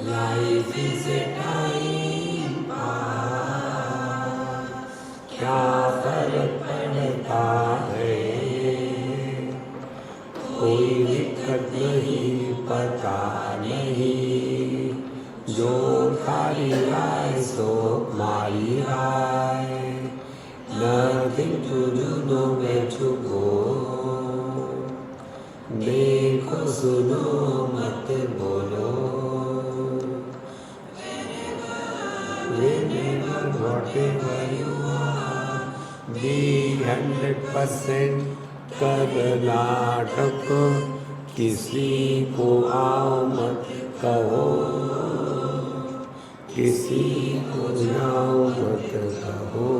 Life is a time pass, क्या फर्क पड़ता है, कोई दिक्कत नहीं, पता नहीं, जो थारी राय सो मारी राय, nothing to do, nowhere to go, देखो सुनो मत बोलो, whenever whatever you are, be 100% Karnataka, किसी को आओ मत कहो, किसी को जाओ मत कहो,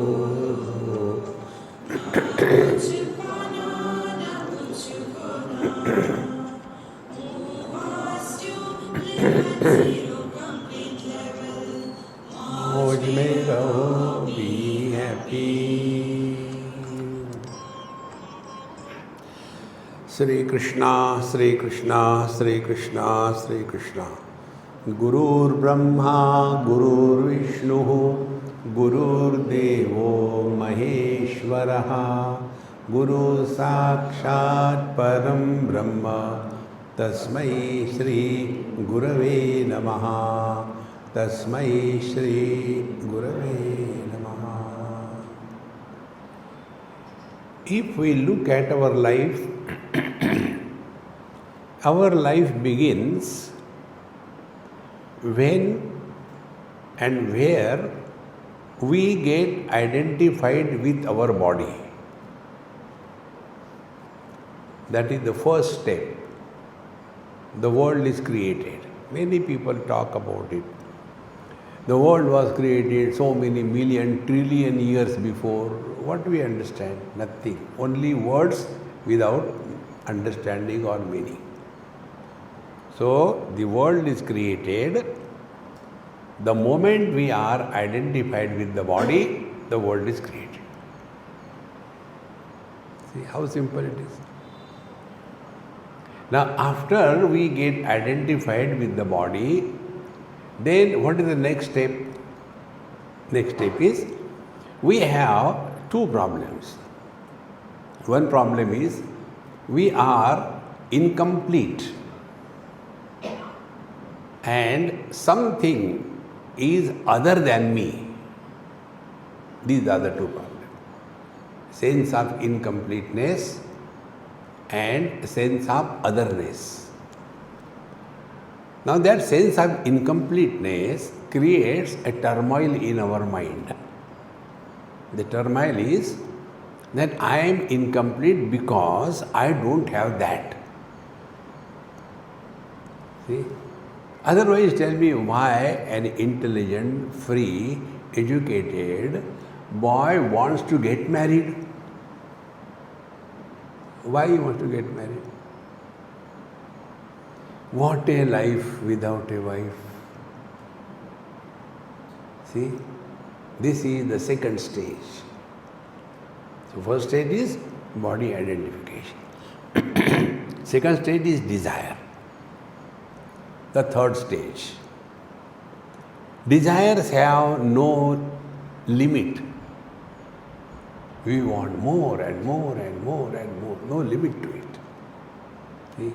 मौज में रहो, बी हैप्पी। श्री कृष्णा श्री कृष्णा श्री कृष्णा श्री कृष्णा। गुरुर्ब्रह्मा गुरुर्विष्णु गुरुर्देवो महेश्वरः, गुरु साक्षात् परं ब्रह्म, तस्मै श्री गुरवे नमः, तस्मै श्री गुरवे नमः। If we look at our life begins when and where we get identified with our body. That is the first step. The world is created. Many people talk about it. The world was created so many million, trillion years before. What do we understand? Nothing. Only words without understanding or meaning. So, the world is created. The moment we are identified with the body, the world is created. See how simple it is. Now, after we get identified with the body, then what is the next step? Next step is, we have two problems. One problem is, we are incomplete and something is other than me. These are the two problems. Sense of incompleteness and sense of otherness. Now that sense of incompleteness creates a turmoil in our mind. The turmoil is that I am incomplete because I don't have that. See? Otherwise, tell me why an intelligent, free, educated boy wants to get married. Why he wants to get married? What a life without a wife. See, this is the second stage. So first stage is body identification. Second stage is desire. The third stage. Desires have no limit. We want more and more and more and more. No limit to it. See?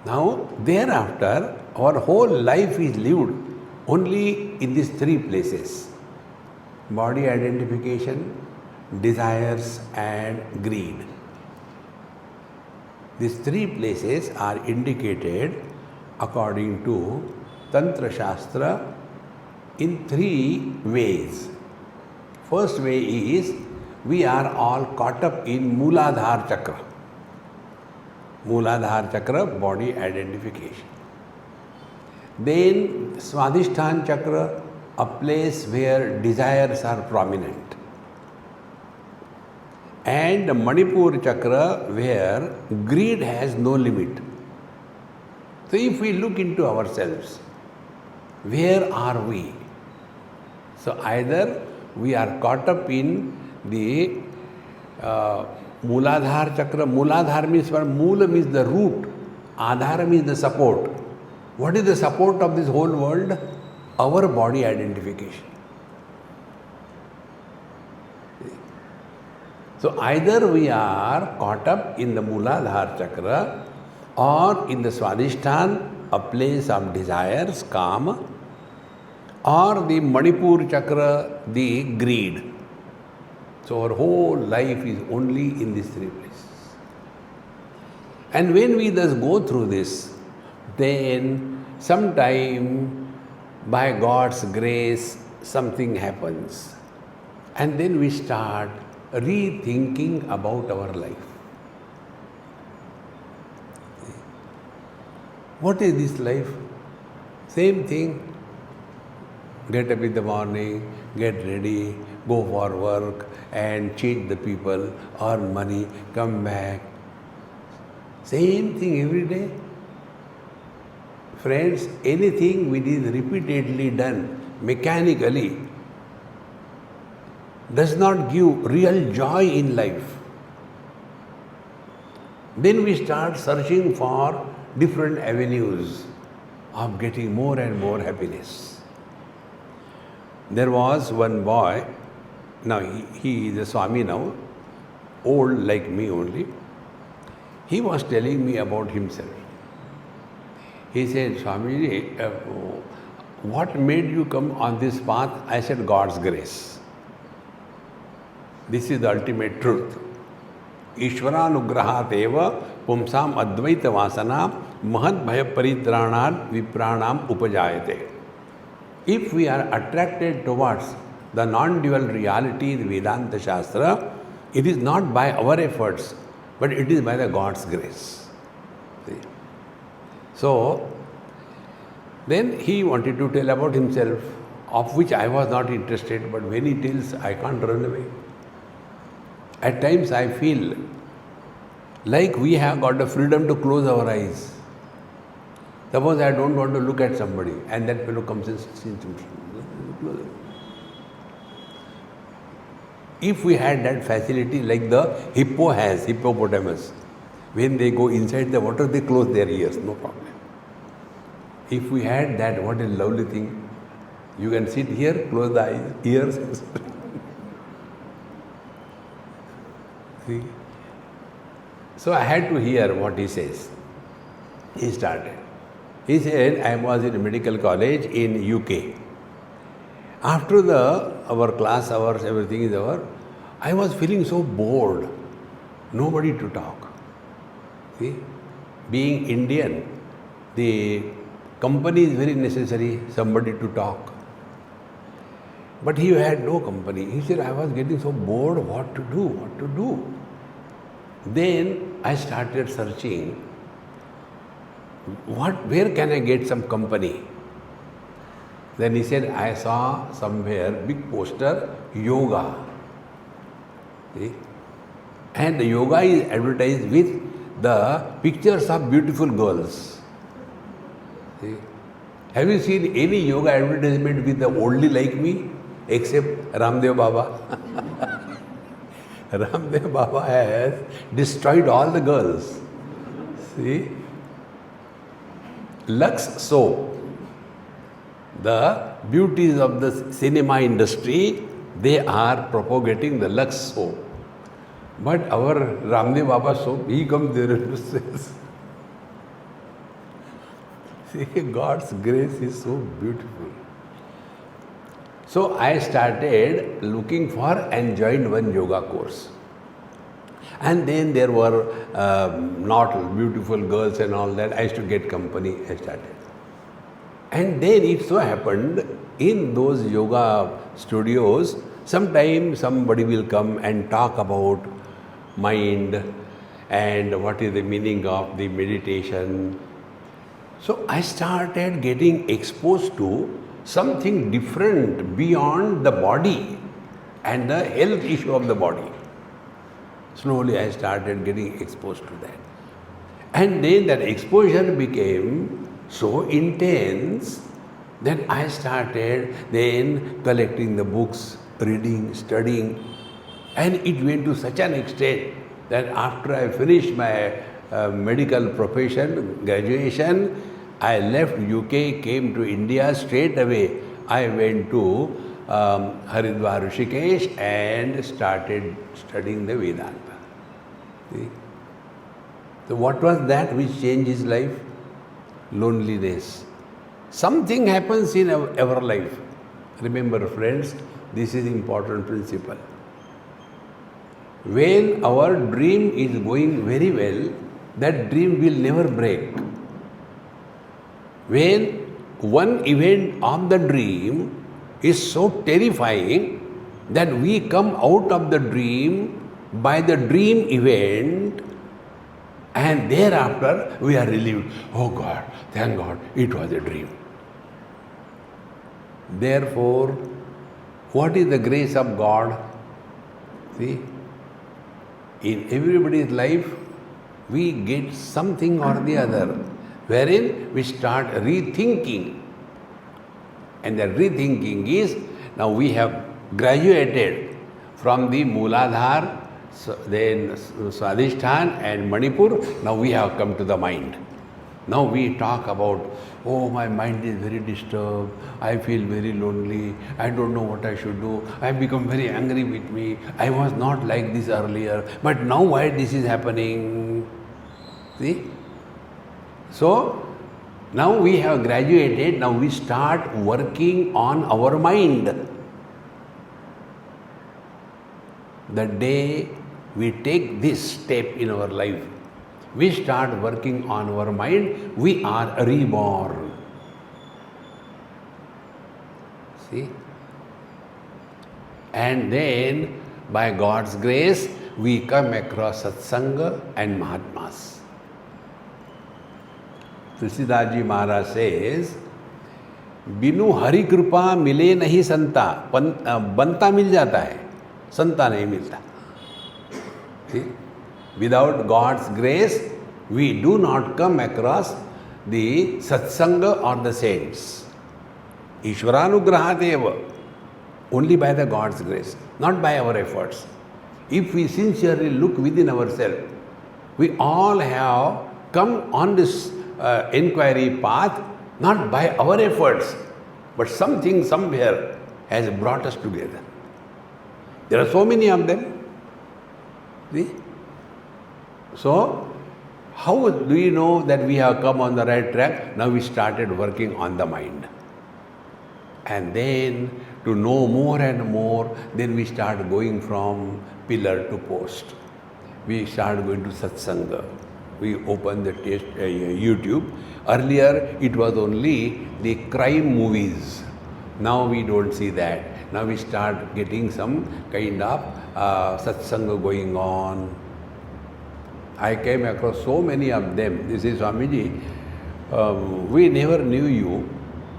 Now, thereafter, our whole life is lived only in these three places. Body identification, desires and greed. These three places are indicated according to Tantra Shastra in three ways. First way is, we are all caught up in Mooladhara Chakra. Mooladhara Chakra, body identification. Then Swadhisthana Chakra, a place where desires are prominent. And Manipur Chakra, where greed has no limit. So if we look into ourselves, where are we? So either we are caught up in the Mooladhara Chakra. Mooladhara means what? Moola means the root, Adhara means the support. What is the support of this whole world? Our body identification. So either we are caught up in the Mooladhara chakra or in the Swadhisthana, a place of desires, kama, or the Manipur chakra, the greed. So our whole life is only in these three places. And when we thus go through this, then sometime by God's grace something happens. And then we start rethinking about our life. What is this life? Same thing. Get up in the morning, get ready, go for work and cheat the people, earn money, come back. Same thing every day. Friends, anything which is repeatedly done mechanically does not give real joy in life. Then we start searching for different avenues of getting more and more happiness. There was one boy, now he is a Swami now, old like me only. He was telling me about himself. He said, Swamiji, what made you come on this path? I said, God's grace. This is the ultimate truth. Ishvaranugrahat eva pumsam advaita vasana mahad bhaya paridranad vipranam upajayate. If we are attracted towards the non-dual reality, the Vedanta Shastra, it is not by our efforts, but it is by the God's grace. See? So, then he wanted to tell about himself, of which I was not interested, but when he tells, I can't run away. At times I feel like we have got the freedom to close our eyes. Suppose I don't want to look at somebody and that fellow comes and sits in front. If we had that facility like the hippo has, hippopotamus, when they go inside the water, they close their ears, no problem. If we had that, what a lovely thing. You can sit here, close the eyes, ears. See? So I had to hear what he says. He started. He said, I was in a medical college in UK. After our class hours, everything is over, I was feeling so bored. Nobody to talk. See? Being Indian, the company is very necessary, somebody to talk. But he had no company. He said, I was getting so bored, what to do? Then I started searching, where can I get some company? Then he said, I saw somewhere big poster, yoga. See? And the yoga is advertised with the pictures of beautiful girls. See? Have you seen any yoga advertisement with the oldie like me? Except Ramdev Baba. Ramdev Baba has destroyed all the girls. See? Lux soap. The beauties of the cinema industry, they are propagating the Lux soap. But our Ramdev Baba soap, he comes there and says, see, God's grace is so beautiful. So I started looking for and joined one yoga course. And then there were not beautiful girls and all that. I used to get company. I started. And then it so happened in those yoga studios, sometimes somebody will come and talk about mind and what is the meaning of the meditation. So I started getting exposed to something different beyond the body and the health issue of the body. Slowly I started getting exposed to that. And then that exposure became so intense that I started then collecting the books, reading, studying, and it went to such an extent that after I finished my medical profession, graduation, I left UK, came to India, straight away I went to Haridwar, Rishikesh and started studying the Vedanta. See? So what was that which changed his life? Loneliness. Something happens in our life. Remember friends, this is important principle. When our dream is going very well, that dream will never break. When one event of the dream is so terrifying that we come out of the dream by the dream event and thereafter we are relieved. Oh God, thank God, it was a dream. Therefore, what is the grace of God? See, in everybody's life, we get something or the other, wherein we start rethinking. And the rethinking is, now we have graduated from the Mooladhar, then Swadhisthana and Manipur, now we have come to the mind. Now we talk about, oh, my mind is very disturbed, I feel very lonely, I don't know what I should do, I have become very angry with me, I was not like this earlier, but now why this is happening? See? So, now we have graduated, now we start working on our mind. The day we take this step in our life, we start working on our mind, we are reborn. See? And then, by God's grace, we come across Satsanga and Mahatmas. Tulsidas ji Maharaj says, बिनु हरि कृपा मिले नहीं संता, बनता मिल जाता है, संता नहीं मिलता. See? Without God's grace, we do not come across the satsanga or the saints. Ishvaranugrahateva, only by the God's grace, not by our efforts. If we sincerely look within ourselves, we all have come on this inquiry path, not by our efforts, but something somewhere has brought us together. There are so many of them. See? So, how do we know that we have come on the right track? Now we started working on the mind. And then, to know more and more, then we start going from pillar to post. We start going to satsanga. We open the YouTube. Earlier, it was only the crime movies. Now we don't see that. Now we start getting some kind of satsanga going on. I came across so many of them. This is Swamiji, we never knew you,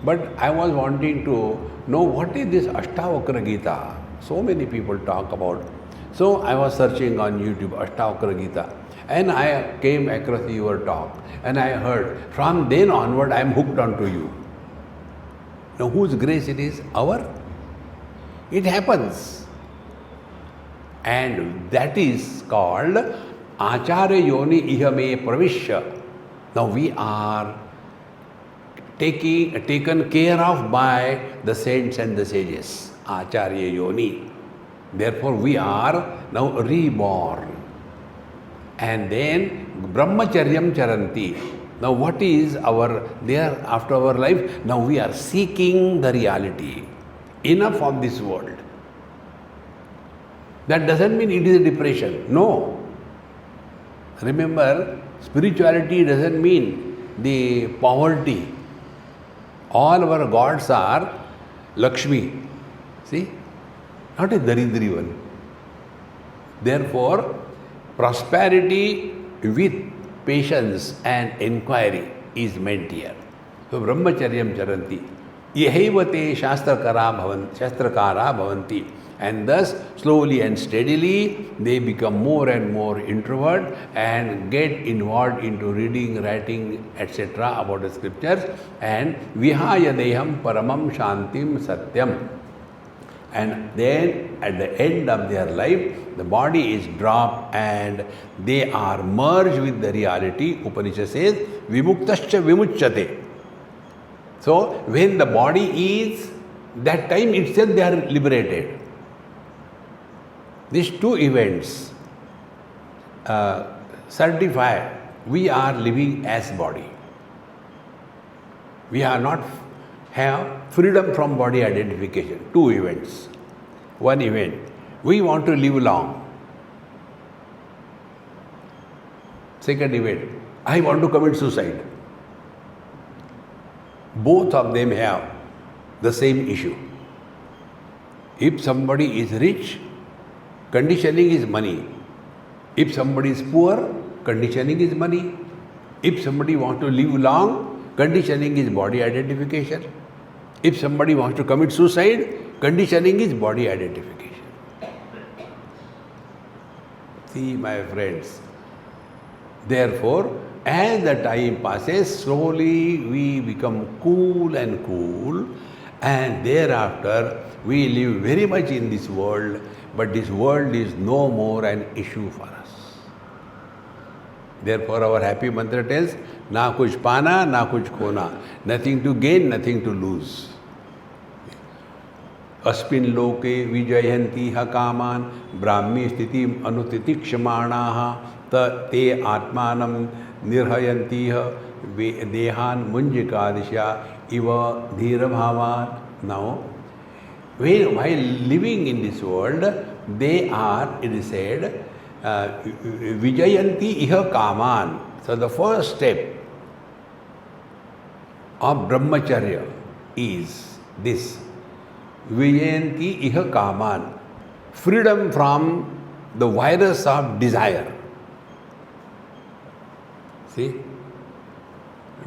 but I was wanting to know what is this Ashtavakra Gita. So many people talk about. So I was searching on YouTube, Ashtavakra Gita, and I came across your talk, and I heard. From then onward, I am hooked onto you. Now, whose grace it is? Our? It happens. And that is called Acharya Yoni Ihame Pravishya. Now we are taken care of by the saints and the sages. Acharya Yoni. Therefore we are now reborn. And then Brahmacharyam Charanti. Now what is our, there after our life? Now we are seeking the reality. Enough of this world. That doesn't mean it is a depression. No. Remember, spirituality doesn't mean the poverty. All our gods are Lakshmi. See? Not a Daridri one. Therefore, prosperity with patience and inquiry is meant here. So, Brahmacharyam Charanti. Yehevate Shastrakara Bhavanti. And thus, slowly and steadily, they become more and more introvert and get involved into reading, writing, etc. about the scriptures. And Vihaya Deham Paramam Shantim Satyam. And then, at the end of their life, the body is dropped and they are merged with the reality. Upanishad says, Vimuktascha Vimuchyate. So, when the body is, that time itself they are liberated. These two events certify we are living as body. We are not have freedom from body identification. Two events. One event, we want to live long. Second event, I want to commit suicide. Both of them have the same issue. If somebody is rich, conditioning is money. If somebody is poor, conditioning is money. If somebody wants to live long, conditioning is body identification. If somebody wants to commit suicide, conditioning is body identification. See, my friends, therefore, as the time passes, slowly we become cool, and thereafter we live very much in this world, but this world is no more an issue for us. Therefore, our happy mantra tells, na kuch pana, na kuch khona. Nothing to gain, nothing to lose. Aspin loke vijayanti ha kaman brahmi sthitim anutitikshmanaha ta te atmanam nirhayanti ha dehan munjikadisya iva dhira bhavan. Now, while living in this world, they are, it is said, vijayanti iha kaman. So the first step of brahmacharya is this. Vijayanti iha kaman. Freedom from the virus of desire. See?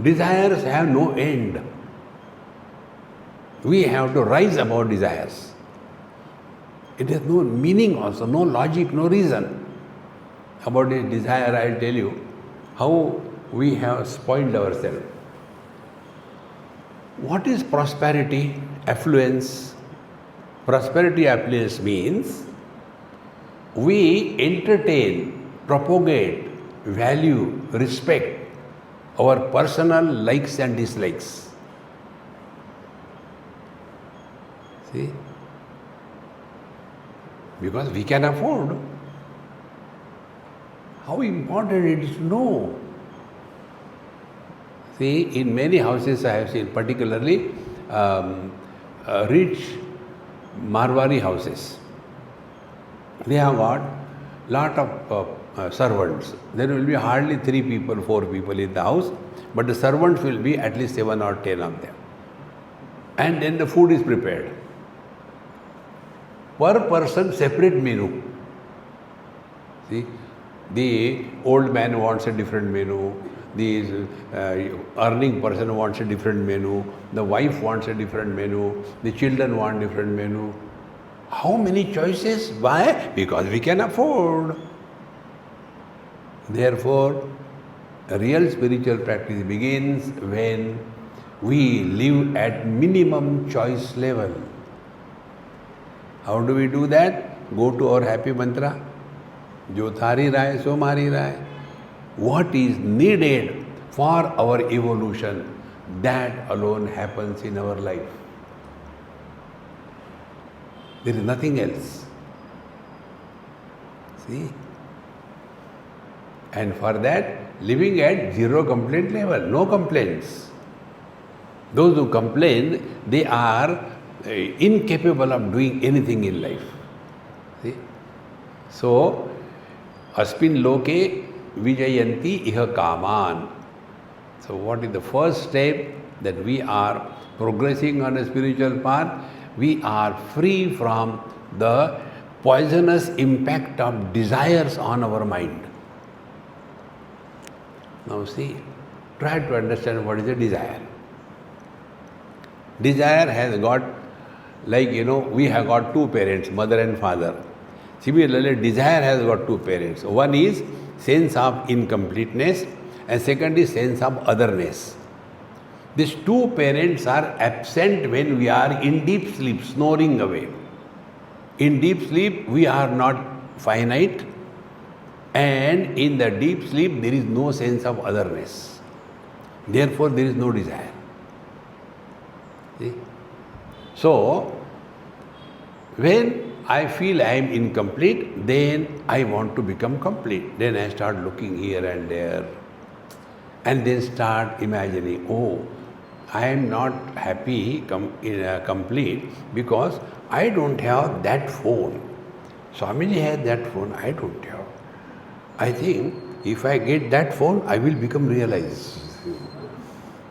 Desires have no end. We have to rise above desires. It has no meaning also, no logic, no reason. About this desire, I will tell you how we have spoiled ourselves. What is prosperity, affluence? Prosperity, affluence means we entertain, propagate, value, respect our personal likes and dislikes. See? Because we can afford. How important it is to know. See, in many houses I have seen, particularly rich Marwari houses, they have got lot of servants. There will be hardly 3 people, 4 people in the house, but the servants will be at least 7 or 10 of them. And then the food is prepared. Per person, separate menu. See, the old man wants a different menu, the earning person wants a different menu, the wife wants a different menu, the children want different menu. How many choices? Why? Because we can afford. Therefore, a real spiritual practice begins when we live at minimum choice level. How do we do that? Go to our happy mantra. Jo thari rahe, so mari rahe. What is needed for our evolution, that alone happens in our life. There is nothing else. See? And for that, living at zero complaint level, no complaints. Those who complain, they are incapable of doing anything in life. See? So, aspin loke vijayanti iha kaman. So, what is the first step that we are progressing on a spiritual path? We are free from the poisonous impact of desires on our mind. Now see, try to understand what is a desire. Desire has got, like we have got 2 parents, mother and father. Similarly, desire has got 2 parents. One is sense of incompleteness and second is sense of otherness. These 2 parents are absent when we are in deep sleep, snoring away. In deep sleep, we are not finite, and in the deep sleep, there is no sense of otherness. Therefore, there is no desire. So, when I feel I am incomplete, then I want to become complete. Then I start looking here and there and then start imagining, oh, I am not happy complete because I don't have that phone. Swamiji has that phone, I don't have. I think if I get that phone, I will become realized.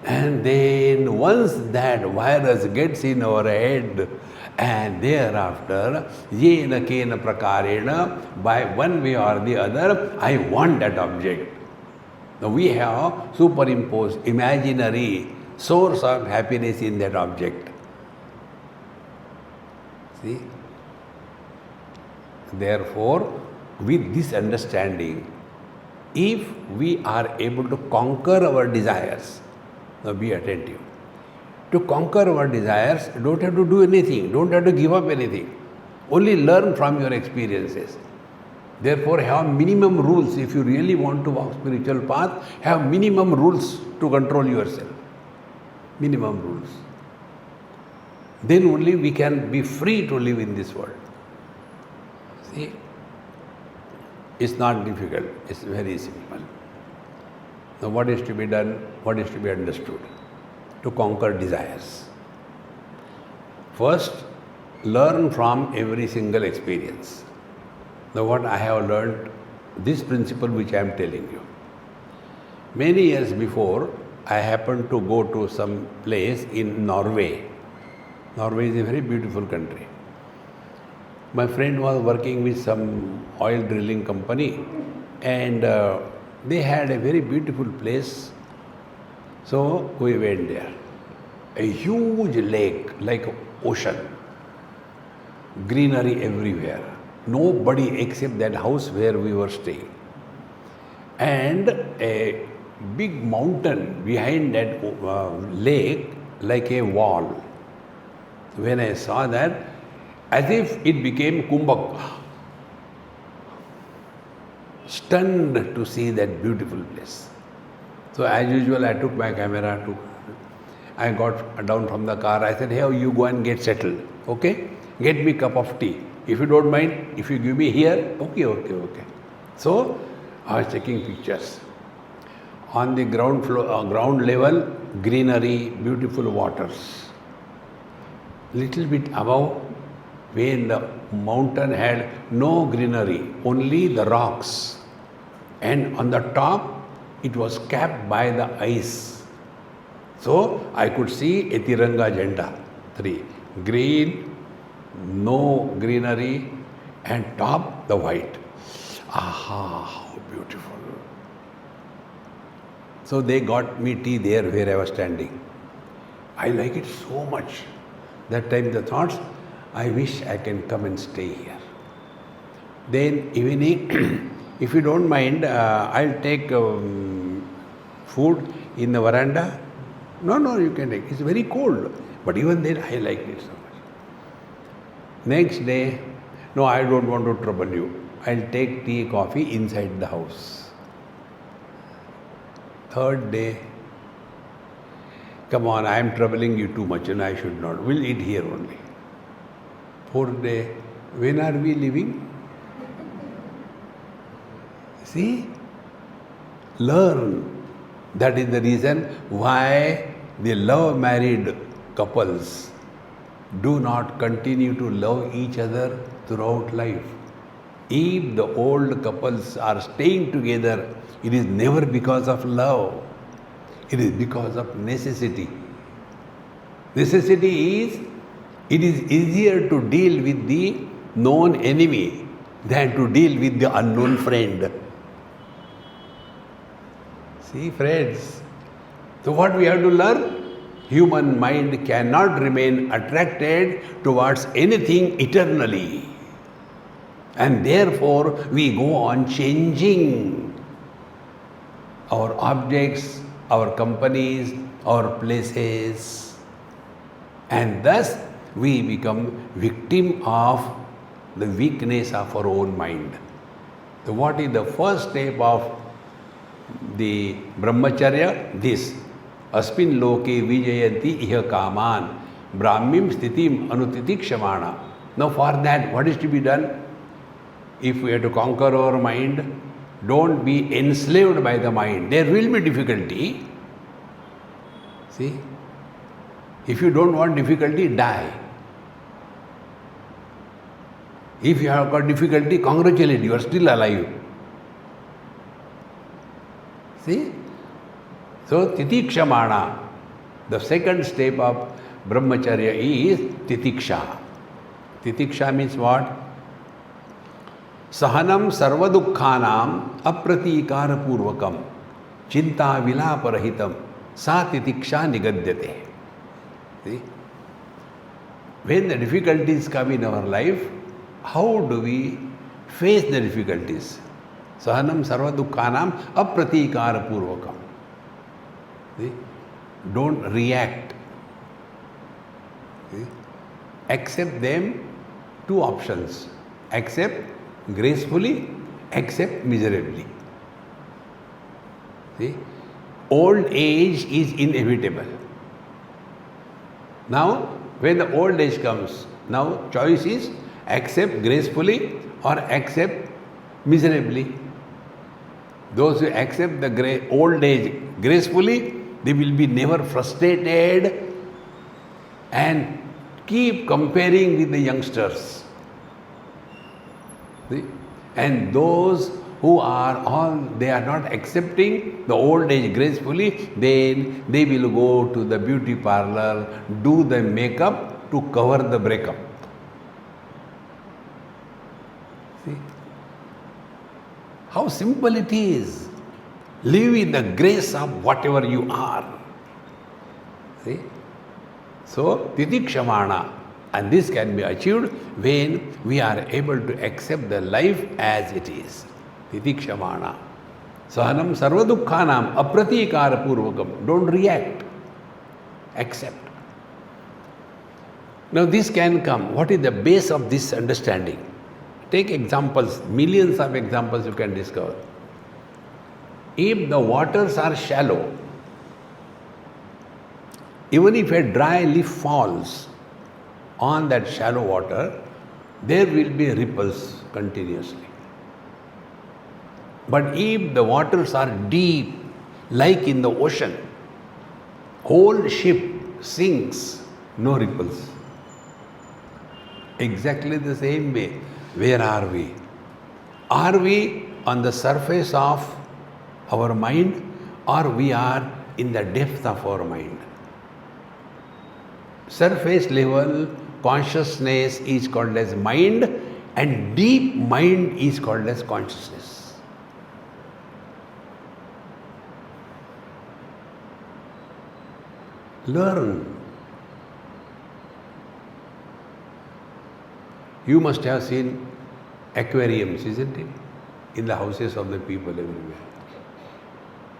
And then once that virus gets in our head, and thereafter, yena kena prakarena, by one way or the other, I want that object. Now we have superimposed imaginary source of happiness in that object. See? Therefore, with this understanding, if we are able to conquer our desires, now be attentive. To conquer our desires, you don't have to do anything, don't have to give up anything. Only learn from your experiences. Therefore, have minimum rules. If you really want to walk spiritual path, have minimum rules to control yourself. Minimum rules. Then only we can be free to live in this world. See? It's not difficult, it's very simple. Now what is to be done? What is to be understood? To conquer desires. First, learn from every single experience. Now what I have learned, this principle which I am telling you. Many years before, I happened to go to some place in Norway. Norway is a very beautiful country. My friend was working with some oil drilling company and they had a very beautiful place. So we went there. A huge lake, like ocean. Greenery everywhere. Nobody except that house where we were staying. And a big mountain behind that lake, like a wall. When I saw that, as if it became Kumbhak. Stunned to see that beautiful place. So as usual, I took my camera, I got down from the car, I said, hey, you go and get settled, okay? Get me a cup of tea. If you don't mind, if you give me here, okay. So, I was taking pictures. On the ground floor, ground level, greenery, beautiful waters. Little bit above, when the mountain had no greenery, only the rocks. And on the top, it was capped by the ice. So, I could see a Tiranga Jhanda, 3. Green, no greenery, and top, the white. Aha, how beautiful. So, they got me tea there where I was standing. I like it so much. That time the thoughts, I wish I can come and stay here. Then evening, if you don't mind, I'll take food in the veranda. No, you can take. It's very cold. But even then, I like it so much. Next day, no, I don't want to trouble you. I'll take tea, coffee inside the house. Third day, come on, I am troubling you too much and I should not. We'll eat here only. Fourth day, when are we leaving? See? Learn. That is the reason why the love married couples do not continue to love each other throughout life. If the old couples are staying together, it is never because of love. It is because of necessity. Necessity is, it is easier to deal with the known enemy than to deal with the unknown friend. See, friends. So what we have to learn? Human mind cannot remain attracted towards anything eternally. And therefore, we go on changing our objects, our companies, our places. And thus, we become victim of the weakness of our own mind. So what is the first step of the brahmacharya? This. Asmin loke vijayanti iha kaman. Brahmim Stitim Anutitikshamana. Now for that, what is to be done? If we have to conquer our mind, don't be enslaved by the mind. There will be difficulty. See? If you don't want difficulty, die. If you have got difficulty, congratulate, you are still alive. See? So, titikshamana, the second step of brahmacharya is titiksha. Titiksha means what? Sahanam sarvadukkhanam apratikara purvakam chinta vilaparahitam sa titiksha nigadyate. See? When the difficulties come in our life, how do we face the difficulties? Sahanam sarvadukkhanam apratikara purvakam. See? Don't react. See? Accept them, two options. Accept gracefully, accept miserably. See? Old age is inevitable. Now, when the old age comes, now choice is accept gracefully or accept miserably. Those who accept the old age gracefully, they will be never frustrated and keep comparing with the youngsters. See? And those who they are not accepting the old age gracefully, then they will go to the beauty parlor, do the makeup to cover the breakup. See? How simple it is. Live in the grace of whatever you are. See? So, titikshamana. And this can be achieved when we are able to accept the life as it is. Titikshamana. Sahanam sarvadukkhanam apratikara purvakam. Don't react. Accept. Now this can come. What is the base of this understanding? Take examples, millions of examples you can discover. If the waters are shallow, even if a dry leaf falls on that shallow water, there will be ripples continuously. But if the waters are deep, like in the ocean, whole ship sinks, no ripples. Exactly the same way, where are we? Are we on the surface of our mind, or we are in the depth of our mind? Surface level consciousness is called as mind, and deep mind is called as consciousness. Learn. You must have seen aquariums, isn't it? In the houses of the people everywhere.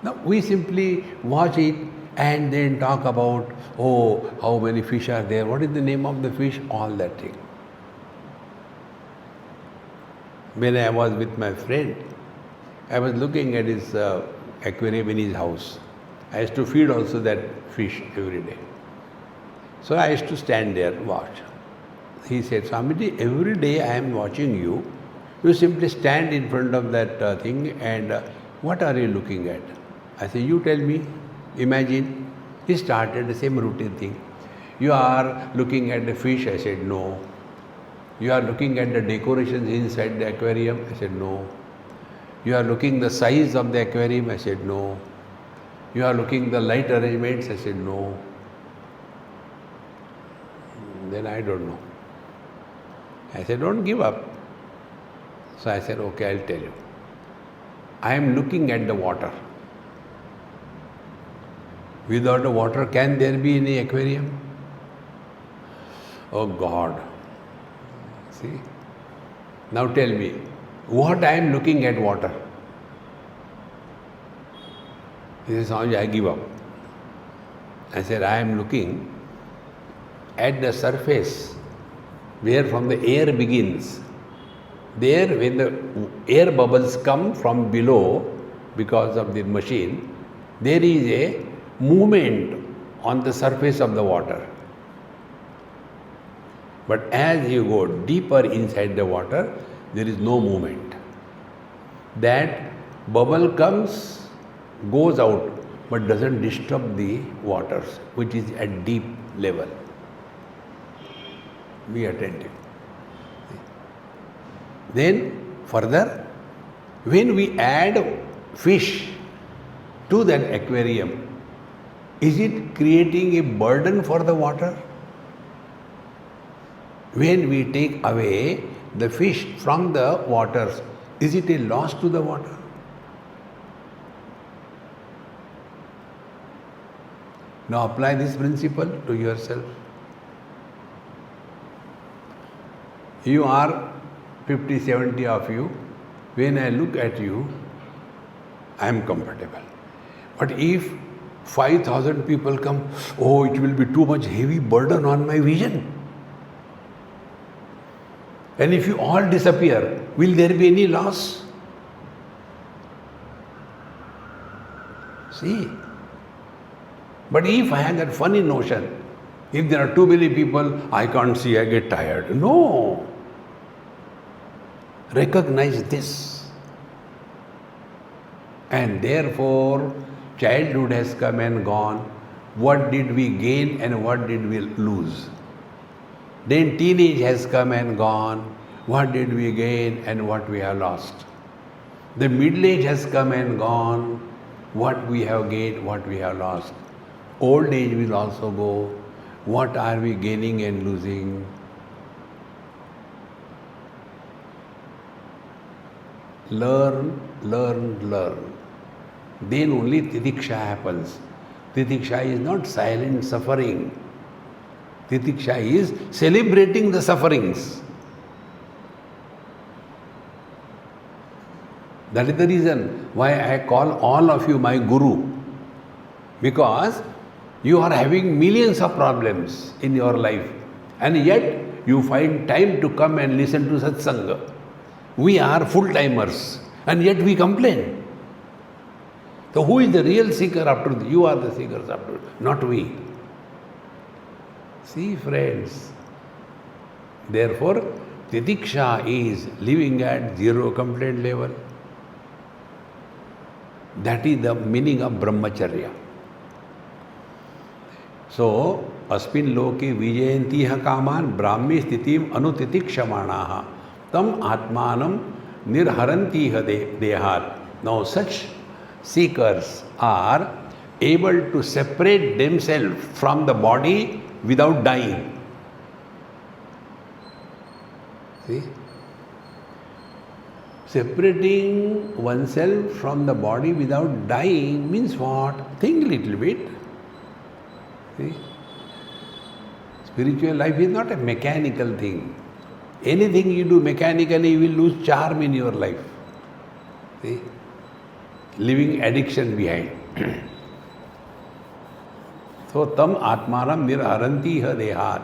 Now, we simply watch it and then talk about, oh, how many fish are there, what is the name of the fish, all that thing. When I was with my friend, I was looking at his aquarium in his house. I used to feed also that fish every day. So I used to stand there and watch. He said, Swamiji, every day I am watching you. You simply stand in front of that thing and what are you looking at? I said, you tell me. Imagine. He started the same routine thing. You are looking at the fish? I said, no. You are looking at the decorations inside the aquarium? I said, no. You are looking the size of the aquarium? I said, no. You are looking the light arrangements? I said, no. Then I don't know. I said, don't give up. So I said, okay, I'll tell you. I am looking at the water. Without the water, can there be any aquarium? Oh God. See? Now tell me, what I am looking at water? He says, I give up. I said, I am looking at the surface where from the air begins. There, when the air bubbles come from below because of the machine, there is a movement on the surface of the water. But as you go deeper inside the water, there is no movement. That bubble comes, goes out, but doesn't disturb the waters, which is at deep level. Be attentive. Then further, when we add fish to that aquarium, is it creating a burden for the water? When we take away the fish from the waters, is it a loss to the water? Now apply this principle to yourself. You are 50, 70 of you. When I look at you, I am comfortable. But if 5,000 people come, oh, it will be too much heavy burden on my vision. And if you all disappear, will there be any loss? See? But if I have that funny notion, if there are too many people, I can't see, I get tired. No. Recognize this. And therefore, childhood has come and gone. What did we gain and what did we lose? Then teenage has come and gone. What did we gain and what we have lost? The middle age has come and gone. What we have gained, what we have lost. Old age will also go. What are we gaining and losing? Learn, learn, learn. Then only titiksha happens. Titiksha is not silent suffering. Titiksha is celebrating the sufferings. That is the reason why I call all of you my guru. Because you are having millions of problems in your life, and yet you find time to come and listen to satsanga. We are full-timers, and yet we complain. So who is the real seeker after this? You are the seekers after this, not we. See, friends, therefore, titiksha is living at zero complaint level. That is the meaning of brahmacharya. So, अस्मिन् लोके विजयन्ति कामान Brahmi स्थितिम अनुतितिक्षमाणाः tam atmanam nirharanti dehat. Now, such seekers are able to separate themselves from the body without dying. See? Separating oneself from the body without dying means what? Think a little bit. See? Spiritual life is not a mechanical thing. Anything you do mechanically, you will lose charm in your life. See? Leaving addiction behind. So, tam atmanam nirharanti dehat.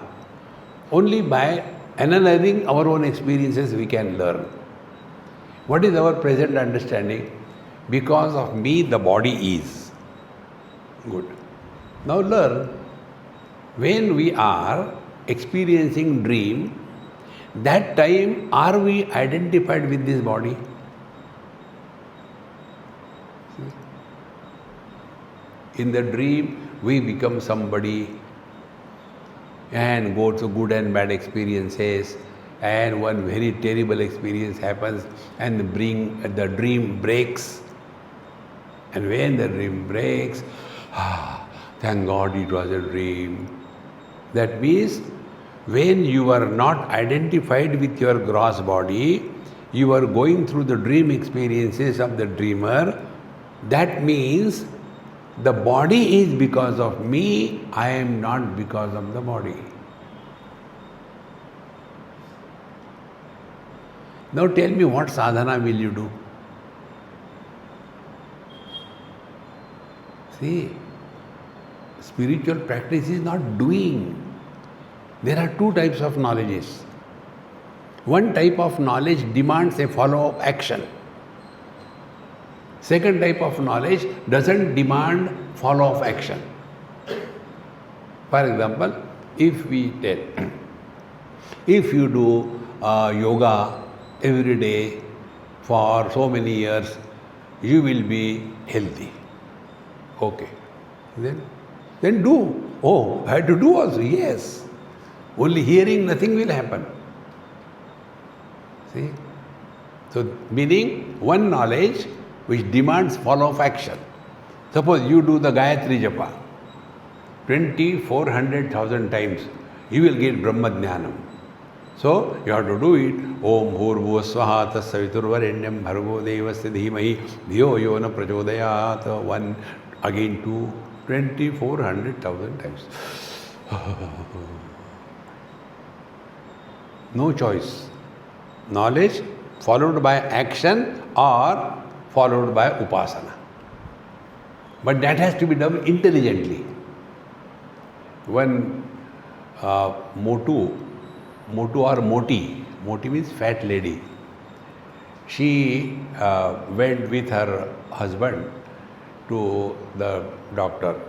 Only by analyzing our own experiences we can learn. What is our present understanding? Because of me, the body is. Good. Now learn, when we are experiencing dream, that time are we identified with this body? In the dream, we become somebody and go through good and bad experiences, and one very terrible experience happens and the dream breaks. And when the dream breaks, thank God it was a dream. That means when you are not identified with your gross body, you are going through the dream experiences of the dreamer. That means the body is because of me, I am not because of the body. Now tell me, what sadhana will you do? See, spiritual practice is not doing. There are two types of knowledges. One type of knowledge demands a follow-up action. Second type of knowledge doesn't demand follow-up action. For example, if we tell, If you do yoga every day for so many years, you will be healthy. Okay. Then do. Oh, I had to do also. Yes. Only hearing, nothing will happen. See? So, meaning one knowledge which demands follow of action. Suppose you do the Gayatri Japa 2400,000 times, you will get Brahma Jnanam. So, you have to do it. Om Bhurbhuva Swaha Tasaviturvarenyam Bhargo Devasya Dhimahi Dhiyo Yona Prachodayat. One, again two, 2400,000 times. No choice. Knowledge followed by action or followed by upasana. But that has to be done intelligently. When Motu or Moti means fat lady, she went with her husband to the doctor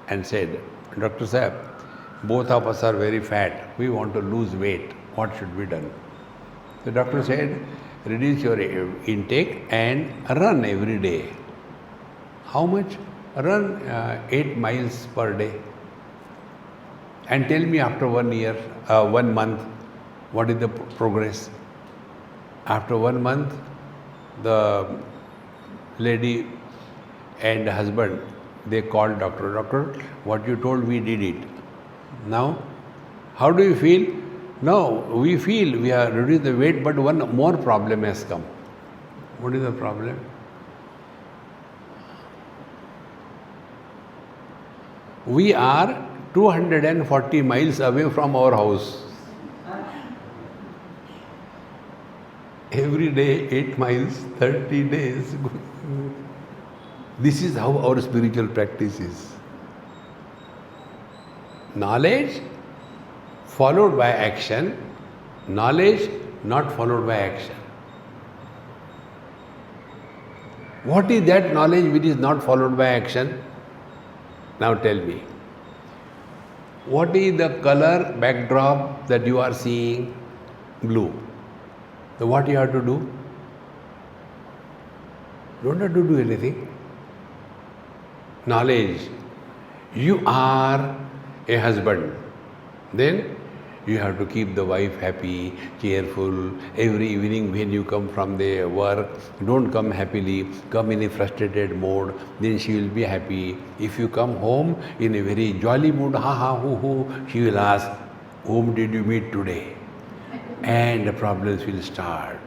and said, Dr. Sahib, both of us are very fat. We want to lose weight. What should be done? The doctor said, reduce your intake and run every day. How much? Run 8 miles per day. And tell me after 1 year, 1 month, what is the progress? After 1 month, the lady and husband, they called doctor. Doctor, what you told, we did it. Now, how do you feel? No, we feel we are reducing the weight, but one more problem has come. What is the problem? We are 240 miles away from our house. Every day 8 miles, 30 days. This is how our spiritual practice is. Knowledge followed by action, knowledge not followed by action. What is that knowledge which is not followed by action? Now tell me. What is the color backdrop that you are seeing? Blue. So what you have to do? You don't have to do anything. Knowledge. You are a husband. Then you have to keep the wife happy, cheerful. Every evening when you come from the work, don't come happily, come in a frustrated mode, then she will be happy. If you come home in a very jolly mood, ha ha, hoo hoo, she will ask, whom did you meet today? And the problems will start.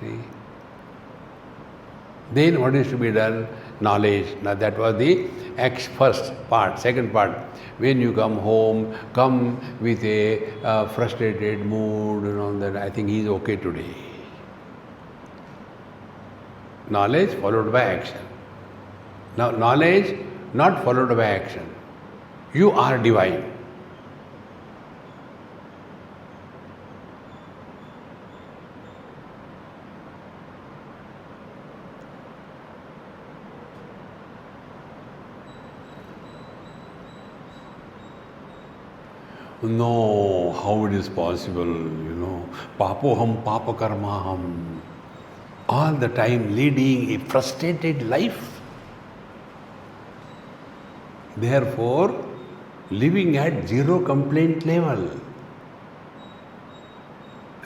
See? Then what is to be done? Knowledge. Now that was the first part. Second part, when you come home, come with a frustrated mood, that I think he is okay today. Knowledge followed by action. Now knowledge not followed by action. You are divine. No, how it is possible, Papoham, papakarmaham. All the time leading a frustrated life. Therefore, living at zero complaint level.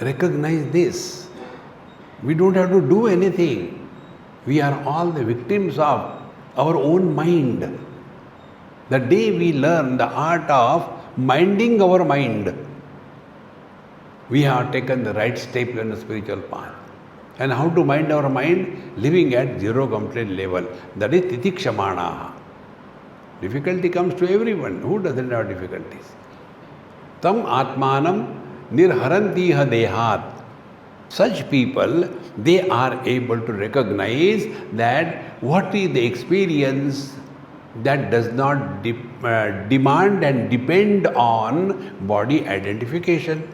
Recognize this. We don't have to do anything. We are all the victims of our own mind. The day we learn the art of minding our mind, we have taken the right step in the spiritual path. And how to mind our mind? Living at zero complaint level. That is titikshamaanaha. Difficulty comes to everyone. Who doesn't have difficulties? Tam atmanam nirharantiha dehat. Such people, they are able to recognize that what is the experience that does not demand and depend on body identification.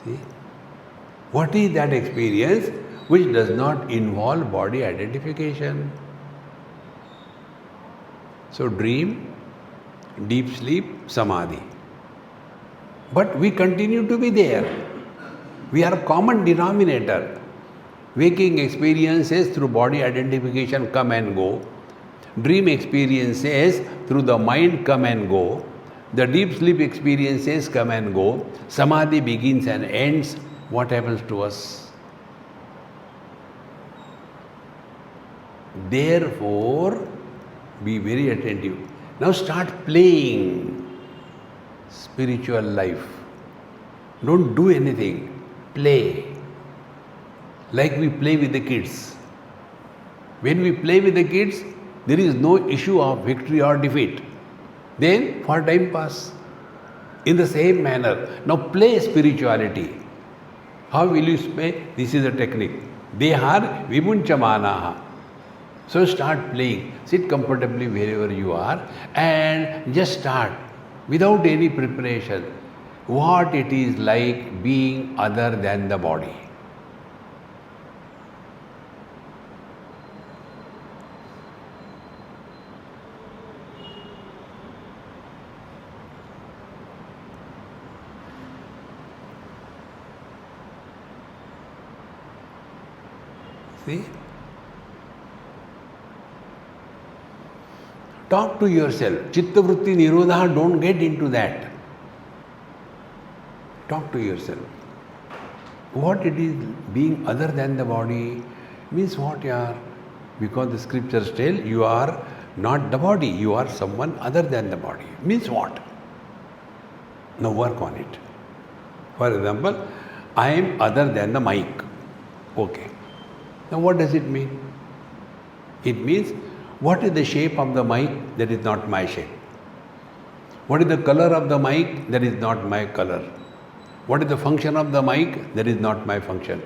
See? What is that experience which does not involve body identification? So dream, deep sleep, samadhi. But we continue to be there. We are a common denominator. Waking experiences through body identification come and go. Dream experiences through the mind come and go. The deep sleep experiences come and go. Samadhi begins and ends. What happens to us? Therefore, be very attentive. Now start playing spiritual life. Don't do anything. Play. Like we play with the kids. When we play with the kids, there is no issue of victory or defeat. Then, for time pass. In the same manner, now play spirituality. How will you play? This is a technique. Dehar vimunchamanaha. So start playing. Sit comfortably wherever you are and just start without any preparation. What it is like being other than the body. See? Talk to yourself. Chitta vritti nirodha, don't get into that. Talk to yourself. What it is being other than the body means what you are. Because the scriptures tell you are not the body, you are someone other than the body. Means what? Now work on it. For example, I am other than the mic. Okay. Now what does it mean? It means, what is the shape of the mic? That is not my shape. What is the color of the mic? That is not my color. What is the function of the mic? That is not my function.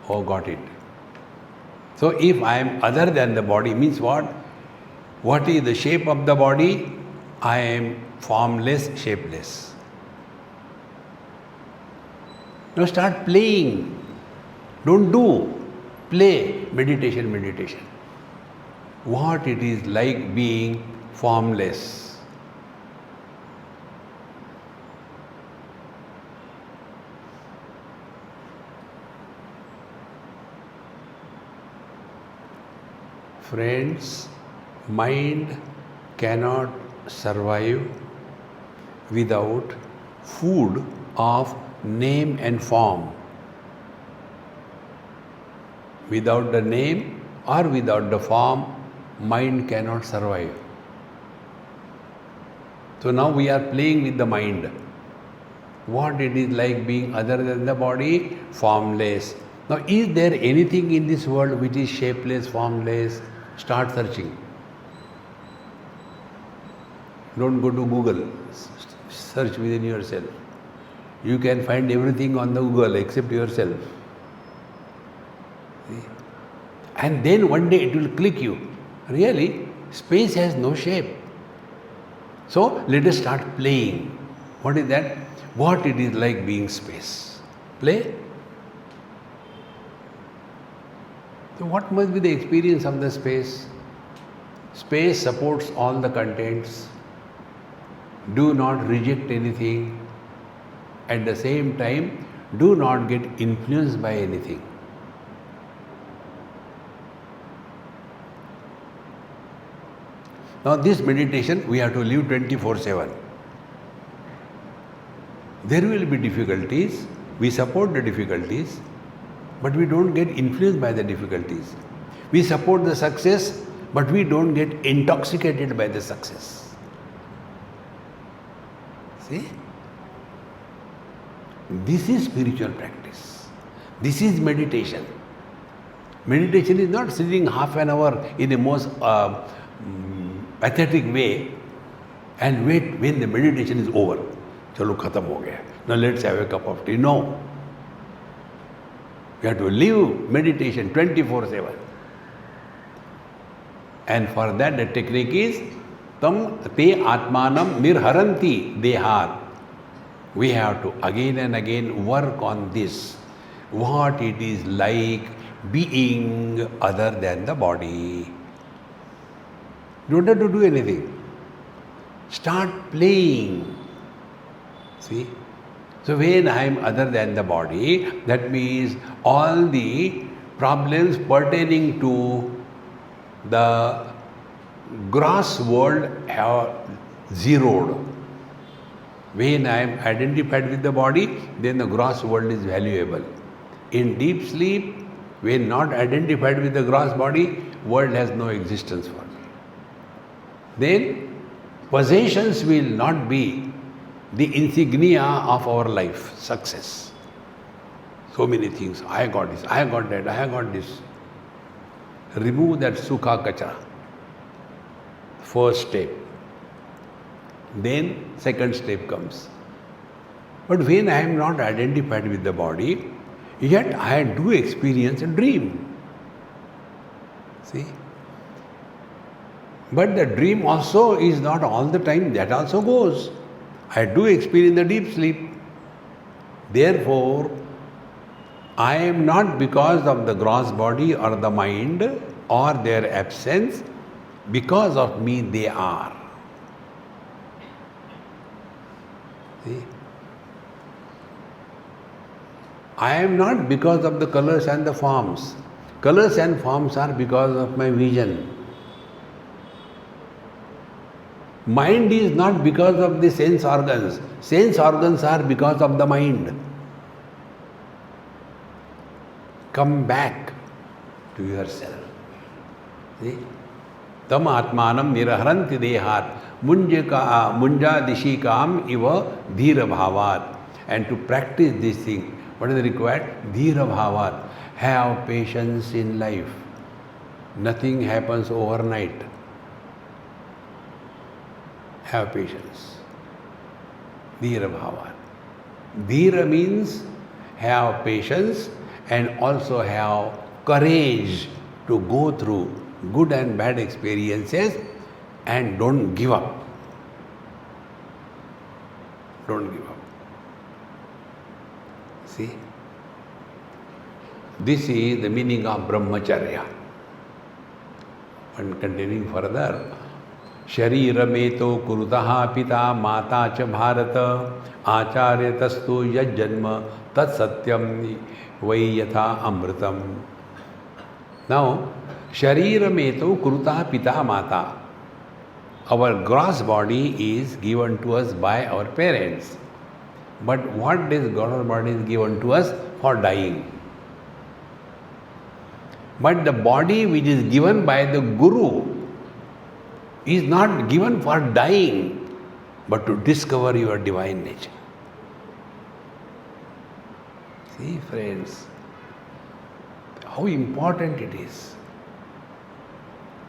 Oh, got it. So if I am other than the body, means what? What is the shape of the body? I am formless, shapeless. Now start playing. Don't do. Play. Meditation, meditation. What it is like being formless. Friends, mind cannot survive without food of name and form. Without the name or without the form, mind cannot survive. So now we are playing with the mind. What it is like being other than the body? Formless. Now is there anything in this world which is shapeless, formless? Start searching. Don't go to Google. Search within yourself. You can find everything on the Google except yourself. See? And then one day it will click you. Really, space has no shape. So let us start playing. What is that? What it is like being space. Play. So what must be the experience of the space? Space supports all the contents. Do not reject anything. At the same time, do not get influenced by anything. Now this meditation we have to live 24/7. There will be difficulties. We support the difficulties, but we don't get influenced by the difficulties. We support the success, but we don't get intoxicated by the success. See? This is spiritual practice. This is meditation. Meditation is not sitting half an hour in the most pathetic way and wait when the meditation is over. Chalo khatam ho gaya. Now let's have a cup of tea. No. You have to live meditation 24/7. And for that the technique is tam te atmanam nirharanti dehar. We have to again and again work on this. What it is like being other than the body. You don't have to do anything. Start playing. See? So when I am other than the body, that means all the problems pertaining to the gross world have zeroed. When I am identified with the body, then the gross world is valuable. In deep sleep, when not identified with the gross body, world has no existence for me. Then possessions will not be the insignia of our life, success. So many things. I got this, I got that, I got this. Remove that sukha kachra. First step. Then second step comes. But when I am not identified with the body, yet I do experience a dream. See? But the dream also is not all the time, that also goes. I do experience the deep sleep. Therefore, I am not because of the gross body or the mind or their absence, because of me they are. See? I am not because of the colors and the forms. Colors and forms are because of my vision. Mind is not because of the sense organs. Sense organs are because of the mind. Come back to yourself. See? Tam atmanam niraharanti dehat munja dishikam iva dhira bhavat. And to practice this thing, what is required? Dhira bhavat. Have patience in life. Nothing happens overnight. Have patience. Dhira bhavat. Dhira means have patience and also have courage to go through good and bad experiences and don't give up. Don't give up. See? This is the meaning of brahmacharya. And continuing further, Sharirameto kurutaha pita mata cha bharata acharya tastu yajjanma tat satyam vai yatha amritam. Now, Sharirameto kurutaha pita mata. Our gross body is given to us by our parents. But what this gross body is given to us? For dying. But the body which is given by the Guru is not given for dying, but to discover your divine nature. See, friends, how important it is.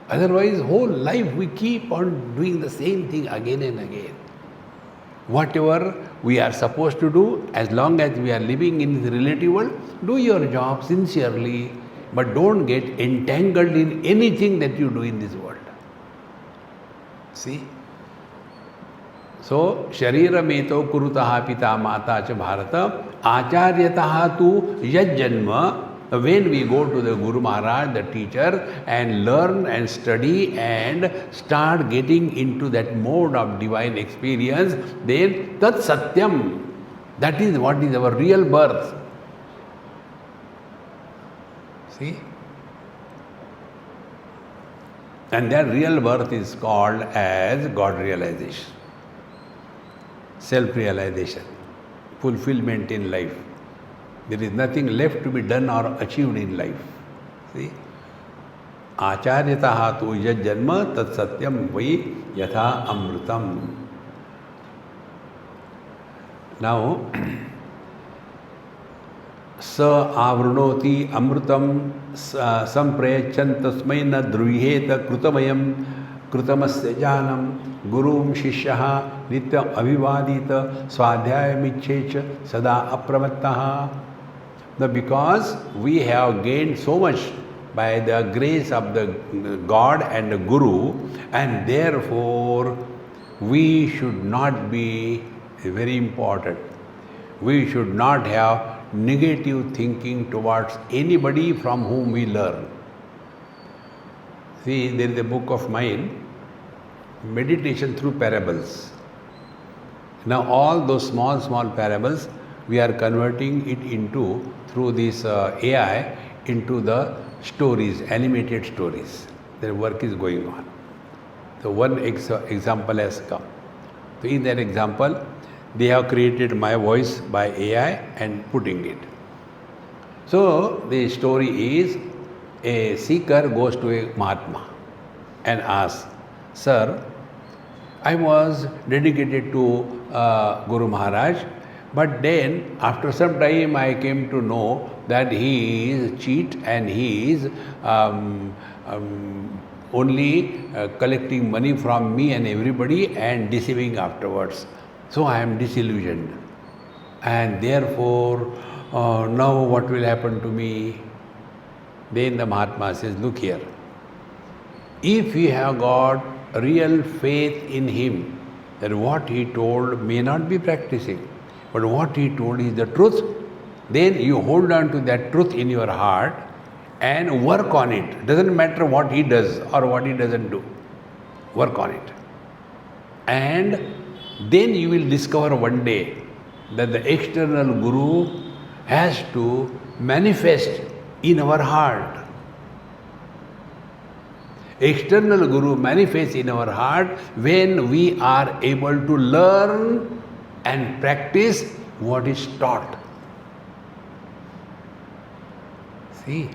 Otherwise, whole life we keep on doing the same thing again and again. Whatever we are supposed to do, as long as we are living in the relative world, do your job sincerely, but don't get entangled in anything that you do in this world. See? So, Sharirameto kurutaha pita mata cha bharata acharyataha tu yajjanma. When we go to the Guru Maharaj, the teacher, and learn and study and start getting into that mode of divine experience, then tat satyam, that is what is our real birth. See? And that real birth is called as God realization, self-realization, fulfillment in life. There is nothing left to be done or achieved in life. See? Acharyataha tu yajjanma tat satyam vai yatha amritam. Now, sa avrunoti amritam samprayachan tasmai na druyheta krutamayam krutamasya janam gurum shishyaha nityam avivadita swadhyayamichecha sada apramattaha. Now, because we have gained so much by the grace of the God and the Guru, and therefore we should not be very important. We should not have negative thinking towards anybody from whom we learn. See, there is a book of mine meditation through parables. Now all those small parables, we are converting it into, through this AI, into the stories, animated stories. Their work is going on. So one example has come. So in that example, they have created my voice by AI and putting it. So the story is, a seeker goes to a Mahatma and asks, "Sir, I was dedicated to Guru Maharaj, but then after some time I came to know that he is cheat and he is only collecting money from me and everybody and deceiving afterwards. So I am disillusioned. And therefore, now what will happen to me?" Then the Mahatma says, "Look here. If you have got real faith in him, that what he told may not be practicing, but what he told is the truth, then you hold on to that truth in your heart and work on it. Doesn't matter what he does or what he doesn't do. Work on it. And then you will discover one day that the external Guru has to manifest in our heart. External Guru manifests in our heart when we are able to learn and practice what is taught." See?